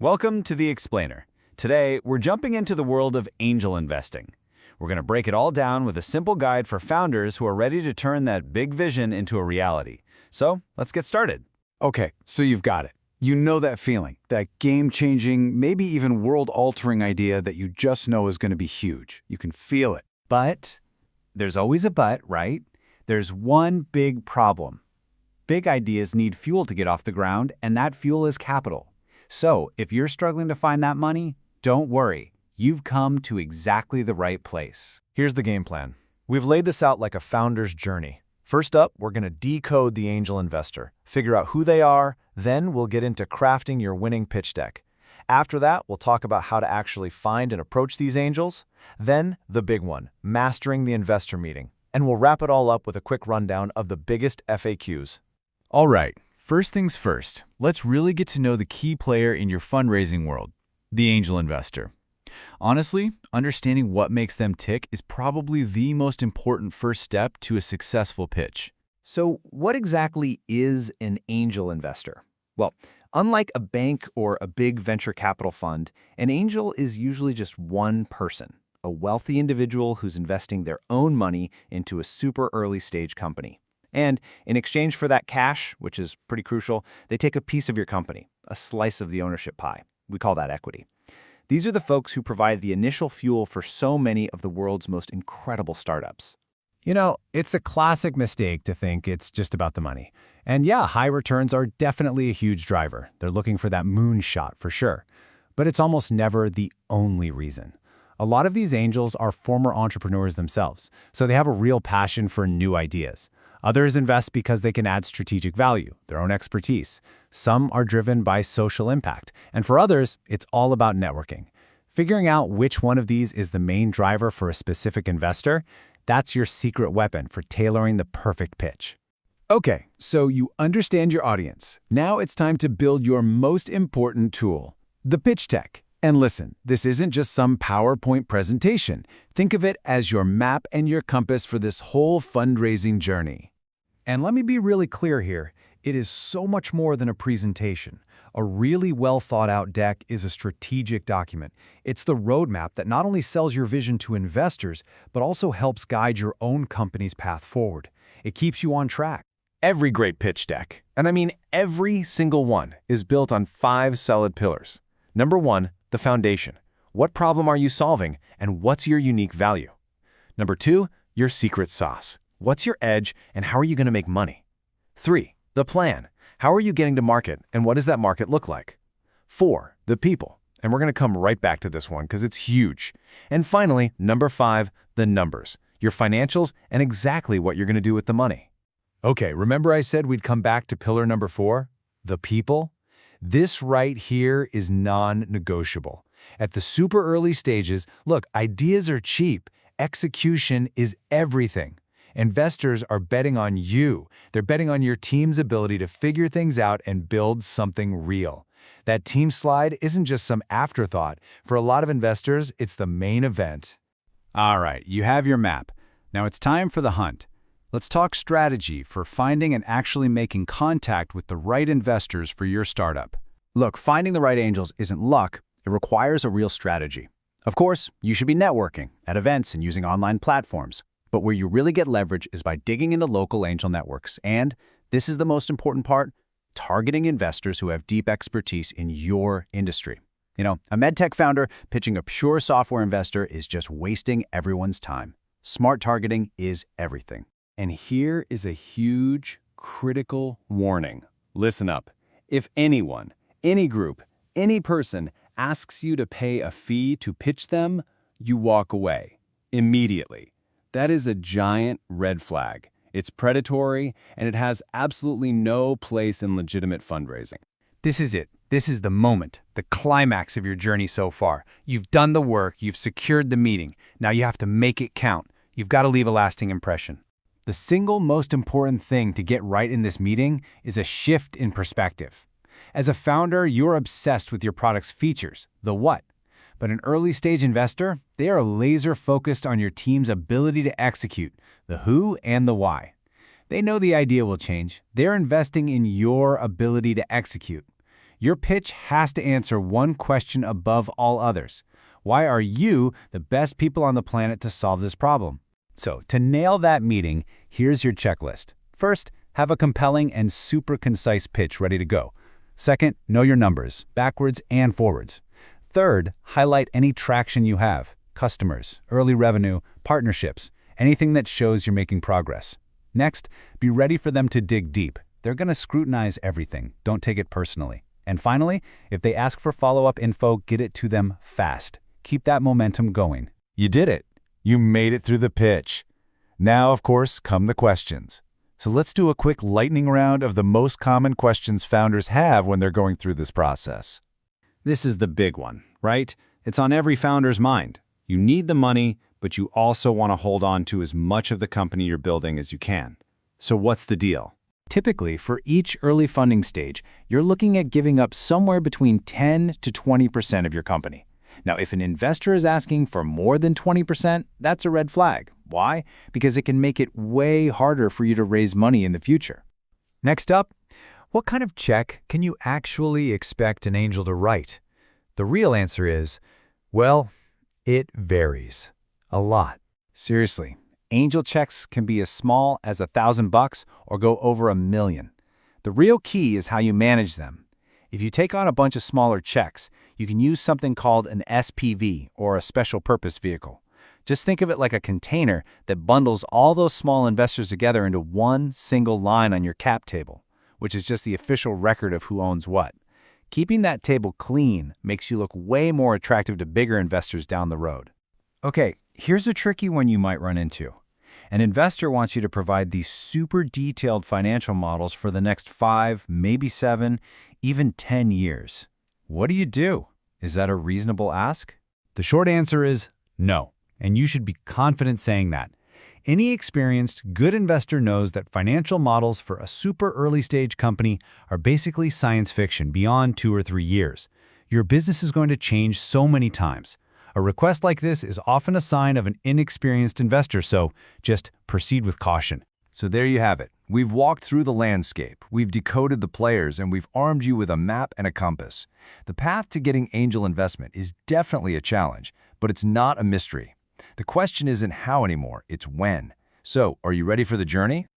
Welcome to The Explainer. Today, we're jumping into the world of angel investing. We're going to break it all down with a simple guide for founders who are ready to turn that big vision into a reality. So, let's get started. Okay, so you've got it. You know that feeling, that game-changing, maybe even world-altering idea that you just know is going to be huge. You can feel it. But there's always a but, right? There's one big problem. Big ideas need fuel to get off the ground, and that fuel is capital. So, if you're struggling to find that money, don't worry. You've come to exactly the right place. Here's the game plan. We've laid this out like a founder's journey. First up, we're going to decode the angel investor, figure out who they are, then we'll get into crafting your winning pitch deck. After that, we'll talk about how to actually find and approach these angels. Then, the big one, mastering the investor meeting. And we'll wrap it all up with a quick rundown of the biggest FAQs. All right, first things first, let's really get to know the key player in your fundraising world, the angel investor. Honestly, understanding what makes them tick is probably the most important first step to a successful pitch. So what exactly is an angel investor? Well, unlike a bank or a big venture capital fund, an angel is usually just one person, a wealthy individual who's investing their own money into a super early stage company. And in exchange for that cash, which is pretty crucial, they take a piece of your company, a slice of the ownership pie. We call that equity. These are the folks who provide the initial fuel for so many of the world's most incredible startups. You know, it's a classic mistake to think it's just about the money. And yeah, high returns are definitely a huge driver. They're looking for that moonshot for sure. But it's almost never the only reason. A lot of these angels are former entrepreneurs themselves, so they have a real passion for new ideas. Others invest because they can add strategic value, their own expertise. Some are driven by social impact, and for others, it's all about networking. Figuring out which one of these is the main driver for a specific investor, that's your secret weapon for tailoring the perfect pitch. Okay, so you understand your audience. Now it's time to build your most important tool, the pitch deck. And listen, this isn't just some PowerPoint presentation. Think of it as your map and your compass for this whole fundraising journey. And let me be really clear here. It is so much more than a presentation. A really well-thought-out deck is a strategic document. It's the roadmap that not only sells your vision to investors, but also helps guide your own company's path forward. It keeps you on track. Every great pitch deck, and I mean every single one, is built on 5 solid pillars. Number 1, the foundation. What problem are you solving, and what's your unique value? Number 2, your secret sauce. What's your edge, and how are you going to make money? 3, the plan. How are you getting to market, and what does that market look like? 4, the people. And we're going to come right back to this one because it's huge. And finally, number 5, the numbers. Your financials and exactly what you're going to do with the money. Okay, remember I said we'd come back to pillar number 4? The people? This right here is non-negotiable. At the super early stages, look, ideas are cheap. Execution is everything. Investors are betting on you. They're betting on your team's ability to figure things out and build something real. That team slide isn't just some afterthought. For a lot of investors, it's the main event. All right, you have your map. Now it's time for the hunt. Let's talk strategy for finding and actually making contact with the right investors for your startup. Look, finding the right angels isn't luck. It requires a real strategy. Of course, you should be networking at events and using online platforms. But where you really get leverage is by digging into local angel networks. And this is the most important part, targeting investors who have deep expertise in your industry. You know, a medtech founder pitching a pure software investor is just wasting everyone's time. Smart targeting is everything. And here is a huge, critical warning. Listen up. If anyone, any group, any person asks you to pay a fee to pitch them, you walk away immediately. That is a giant red flag. It's predatory, and it has absolutely no place in legitimate fundraising. This is it. This is the moment, the climax of your journey so far. You've done the work, you've secured the meeting. Now you have to make it count. You've got to leave a lasting impression. The single most important thing to get right in this meeting is a shift in perspective. As a founder, you're obsessed with your product's features, the what. But an early-stage investor, they are laser-focused on your team's ability to execute, the who and the why. They know the idea will change. They're investing in your ability to execute. Your pitch has to answer one question above all others. Why are you the best people on the planet to solve this problem? So, to nail that meeting, here's your checklist. First, have a compelling and super concise pitch ready to go. Second, know your numbers, backwards and forwards. Third, highlight any traction you have, customers, early revenue, partnerships, anything that shows you're making progress. Next, be ready for them to dig deep. They're going to scrutinize everything. Don't take it personally. And finally, if they ask for follow-up info, get it to them fast. Keep that momentum going. You did it. You made it through the pitch. Now, of course, come the questions. So let's do a quick lightning round of the most common questions founders have when they're going through this process. This is the big one, right? It's on every founder's mind. You need the money, but you also want to hold on to as much of the company you're building as you can. So what's the deal? Typically, for each early funding stage, you're looking at giving up somewhere between 10 to 20% of your company. Now, if an investor is asking for more than 20%, that's a red flag. Why? Because it can make it way harder for you to raise money in the future. Next up, what kind of check can you actually expect an angel to write? The real answer is, well, it varies. A lot. Seriously, angel checks can be as small as $1,000 or go over $1 million. The real key is how you manage them. If you take on a bunch of smaller checks, you can use something called an SPV, or a special purpose vehicle. Just think of it like a container that bundles all those small investors together into one single line on your cap table, which is just the official record of who owns what. Keeping that table clean makes you look way more attractive to bigger investors down the road. Okay, here's a tricky one you might run into. An investor wants you to provide these super detailed financial models for the next 5, maybe 7, even 10 years. What do you do? Is that a reasonable ask? The short answer is no, and you should be confident saying that. Any experienced, good investor knows that financial models for a super early-stage company are basically science fiction beyond 2 or 3 years. Your business is going to change so many times. A request like this is often a sign of an inexperienced investor, so just proceed with caution. So there you have it. We've walked through the landscape, we've decoded the players, and we've armed you with a map and a compass. The path to getting angel investment is definitely a challenge, but it's not a mystery. The question isn't how anymore, it's when. So, are you ready for the journey?